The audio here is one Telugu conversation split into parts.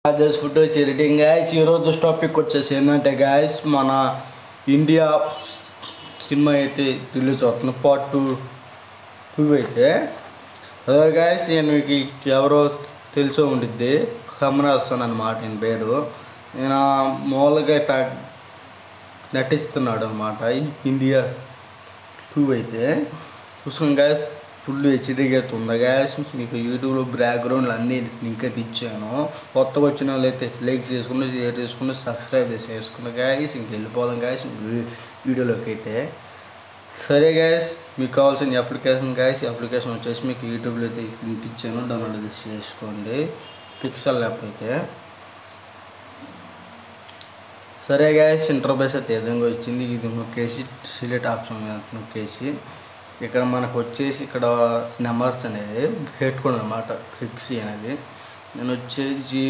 Rajesh footage editing guys. ఈరోజు టాపిక్ వచ్చేసి ఏంటంటే గాయస్, మన ఇండియా సినిమా అయితే రిలీజ్ అవుతుంది పార్ట్ 2 అయితే. అదే గాయస్, నేను మీకు ఎవరో తెలిసో ఉండిద్ది, కమల్ హాసన్ అన్నమాట ఈయన పేరు. నేను మామూలుగా నటిస్తున్నాడు అనమాట ఇండియా 2 అయితే. చూసుకుని గాయస్, ఫుల్ హెచ్డీగా అయితే ఉంది గాయస్. మీకు యూట్యూబ్లో బ్యాక్గ్రౌండ్లు అన్నీ లింక్ అయితే ఇచ్చాను. కొత్తగా వచ్చిన వాళ్ళు అయితే లైక్ చేసుకుని, షేర్ చేసుకుని, సబ్స్క్రైబ్ చేసుకున్న గాయస్. ఇంక వెళ్ళిపోదాం గాయస్ వీడియోలోకి అయితే. సరే గాయస్, మీకు కావాల్సిన అప్లికేషన్ గాయస్, అప్లికేషన్ వచ్చేసి మీకు యూట్యూబ్లో అయితే లింక్ ఇచ్చాను, డౌన్లోడ్ చేసుకోండి. పిక్సెల్ యాప్ అయితే. సరే గాయస్, ఇంటర్ఫేస్ అయితే విధంగా వచ్చింది. ఇది నొక్కేసి సిలెక్ట్ ఆప్షన్ నొక్కేసి ఇక్కడ మనకు వచ్చేసి ఇక్కడ నెంబర్స్ అనేది పెట్టుకోండి అన్నమాట, ఫిక్సీ అనేది. నేను వచ్చేసి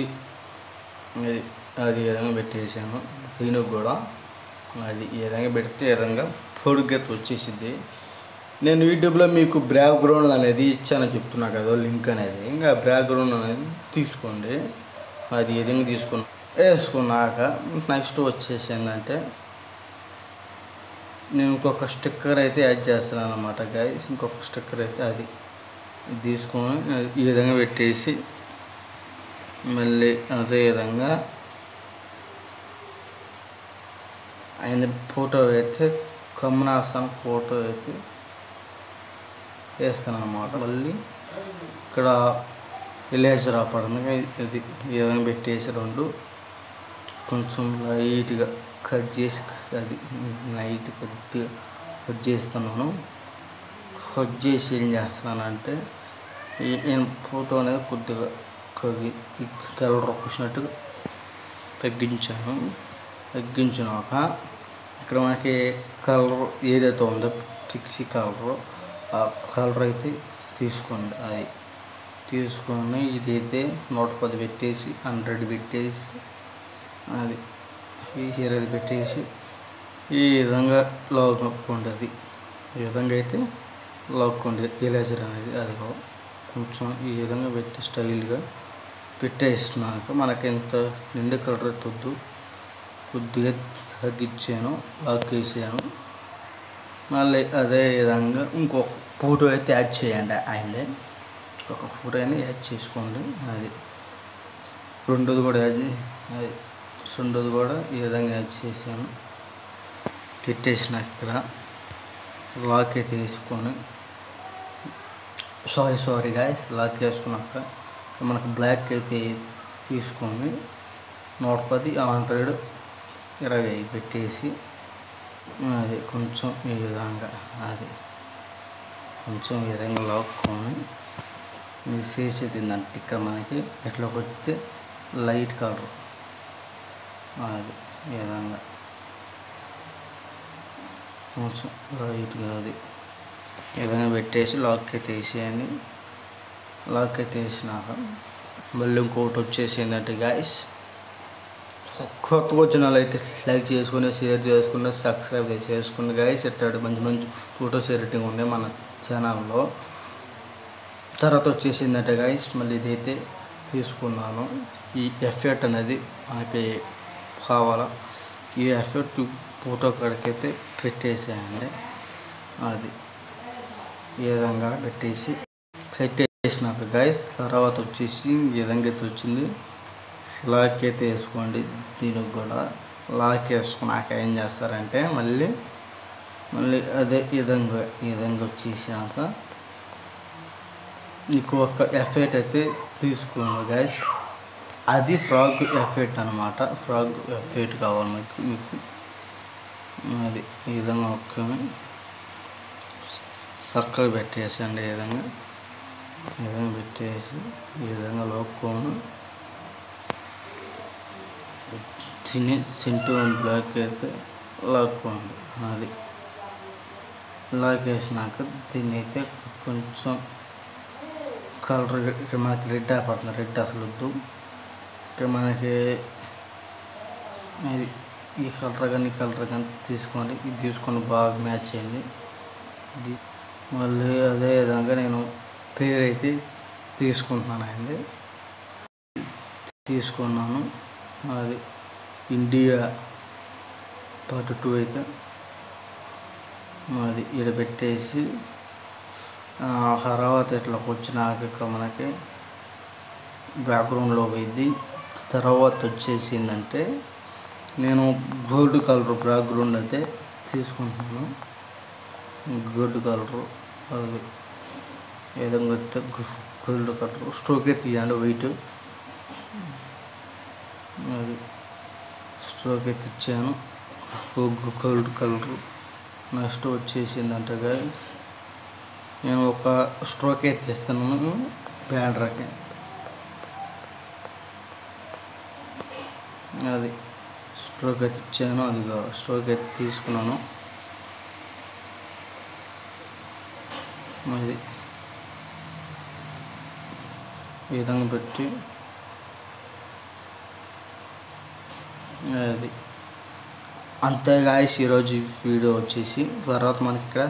అది విధంగా పెట్టేసాను. దీనికి కూడా అది ఈ విధంగా పెడితే ఈ విధంగా పొడుగ్గా వచ్చేసింది. నేను యూట్యూబ్లో మీకు బ్యాక్గ్రౌండ్ అనేది ఇచ్చానని చెప్తున్నా కదా, లింక్ అనేది. ఇంకా బ్యాక్గ్రౌండ్ అనేది తీసుకోండి. అది ఈ విధంగా వేసుకున్నాక నెక్స్ట్ వచ్చేసి ఏంటంటే, నేను ఇంకొక స్టిక్కర్ అయితే యాడ్ చేస్తున్నాను అన్నమాట గాయస్. ఇంకొక స్టిక్కర్ అయితే అది తీసుకొని ఈ విధంగా పెట్టేసి మళ్ళీ అదే విధంగా ఆయన ఫోటో అయితే కమల్ హాసన్ ఫోటో అయితే వేస్తాను అన్నమాట. మళ్ళీ ఇక్కడ విలేజ్ రాపడింది, ఇది ఈ విధంగా పెట్టేసి రెండు కొంచెం లైట్గా కట్ చేసి, అది లైట్ కొద్దిగా కట్ చేస్తున్నాను. కట్ చేసి ఏం చేస్తున్నానంటే, నేను ఫోటో అనేది కొద్దిగా కలర్ వచ్చినట్టుగా తగ్గించినాక ఇక్కడ మనకి కలర్ ఏదైతే ఉందో ఫిక్సీ కలర్, ఆ కలర్ అయితే తీసుకోండి. అది తీసుకొని ఇదైతే 110 పెట్టేసి 100 పెట్టేసి అది ఈ హీరో పెట్టేసి ఈ విధంగా లాక్కోండి. అది ఈ విధంగా అయితే లాక్కోండి ఎరేజర్ అనేది. అది కొంచెం ఈ విధంగా పెట్టి స్టైల్గా పెట్టేసినాక మనకి ఎంత నిండు కలర్ వద్దు, కొద్దిగా తగ్గించాను, లాక్ వేసాను. మళ్ళీ అదే విధంగా ఇంకొక ఫోటో అయితే యాడ్ చేయండి. ఆయనదే ఒక ఫోటో అయినా యాడ్ చేసుకోండి. అది రెండోది కూడా ఈ విధంగా యాడ్ చేశాను. పెట్టేసిన ఇక్కడ లాక్ అయితే వేసుకొని, సారీ గాయస్, లాక్ వేసుకున్నాక మనకు బ్లాక్ అయితే తీసుకొని 110 120 పెట్టేసి అది కొంచెం ఈ విధంగా లాక్కొని చేసేది ఏంటంటే, ఇక్కడ మనకి ఎట్లోకి వస్తే లైట్ కలర్ అది ఈ విధంగా కొంచెం లైట్గా అది ఈ విధంగా పెట్టేసి లాక్ అయితే వేసేయండి. లాక్ అయితే వేసినాక మళ్ళీ ఇంకోటి వచ్చేసి ఏంటంటే గాయస్, కొత్తగా వచ్చిన వాళ్ళు అయితే లైక్ చేసుకుని, షేర్ చేసుకుని, సబ్స్క్రైబ్ చేసుకుని గాయస్. ఎట్టాడు మంచి ఫొటోస్ ఎడిటింగ్ ఉంది మన ఛానల్లో. తర్వాత వచ్చేసి ఏంటంటే గాయస్, మళ్ళీ ఇదైతే తీసుకున్నాను. ఈ ఎఫెక్ట్ అనేది మనకి కావాలా, ఈ ఎఫెక్ట్ ఫోటో కాడికైతే పెట్టేసేయండి. అది ఈ విధంగా పెట్టేసినాక గాయస్, తర్వాత వచ్చేసి ఈ విధంగా అయితే వచ్చింది. లాక్ అయితే వేసుకోండి. దీనికి కూడా లాక్ వేసుకున్నాక ఏం చేస్తారంటే, మళ్ళీ అదే ఈ విధంగా వచ్చేసినాక మీకు ఒక ఎఫెక్ట్ అయితే తీసుకోండి గాయస్. అది ఫ్రాగ్ ఎఫెక్ట్ అనమాట. ఫ్రాగ్ ఎఫెక్ట్ కావాలి మీకు. అది ఈ విధంగా ఒక్కని సర్కిల్ పెట్టేసండి. ఈ విధంగా పెట్టేసి ఈ విధంగా లోక్కొని తిని సెంటర్ బ్లాక్ అయితే లాక్కోండి. అది లాక్ వేసినాక దీన్ని అయితే కొంచెం కలర్, ఇక్కడ మనకి రెడ్ పడుతుంది, రెడ్ అసలు వద్దు. ఇక్కడ మనకి ఈ కలర్ కానీ తీసుకోండి. ఇది తీసుకొని బాగా మ్యాచ్ అయింది. మళ్ళీ అదే విధంగా నేను పేరు అయితే తీసుకుంటున్నాను అయింది. తీసుకున్నాను. అది ఇండియా పార్ట్ 2 అయితే అది ఇక్కడ పెట్టేసి తర్వాత ఇట్లా వచ్చినాక ఇక్కడ మనకి బ్యాక్గ్రౌండ్లో పోయింది. తర్వాత వచ్చేసిందంటే నేను గోల్డ్ కలర్ బ్యాక్గ్రౌండ్ అయితే తీసుకుంటున్నాను. గోల్డ్ కలరు అది ఏ విధంగా వస్తే గోల్డ్ కలర్ స్ట్రోకే తీయండి. వైట్ అది స్ట్రోక్ అయితే ఇచ్చాను. గోల్డ్ కలరు నెక్స్ట్ వచ్చేసిందంటే గైస్ నేను ఒక స్ట్రోక్ అయితే ఇస్తున్నాను బ్యానర్కి. అది స్ట్రోక్ అయితే ఇచ్చాను. అది స్ట్రోక్ అయితే తీసుకున్నాను. అది ఈ విధంగా పెట్టి అది అంతే గాయ్స్. ఈరోజు వీడియో వచ్చేసి తర్వాత మనకి ఇక్కడ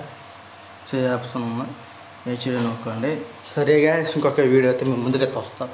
ఆప్షన్ ఉన్నాయి, హెచ్డి నొక్కండి. సరే గాయ్స్, ఇంకొక వీడియో అయితే మేము ముందుకైతే వస్తాం.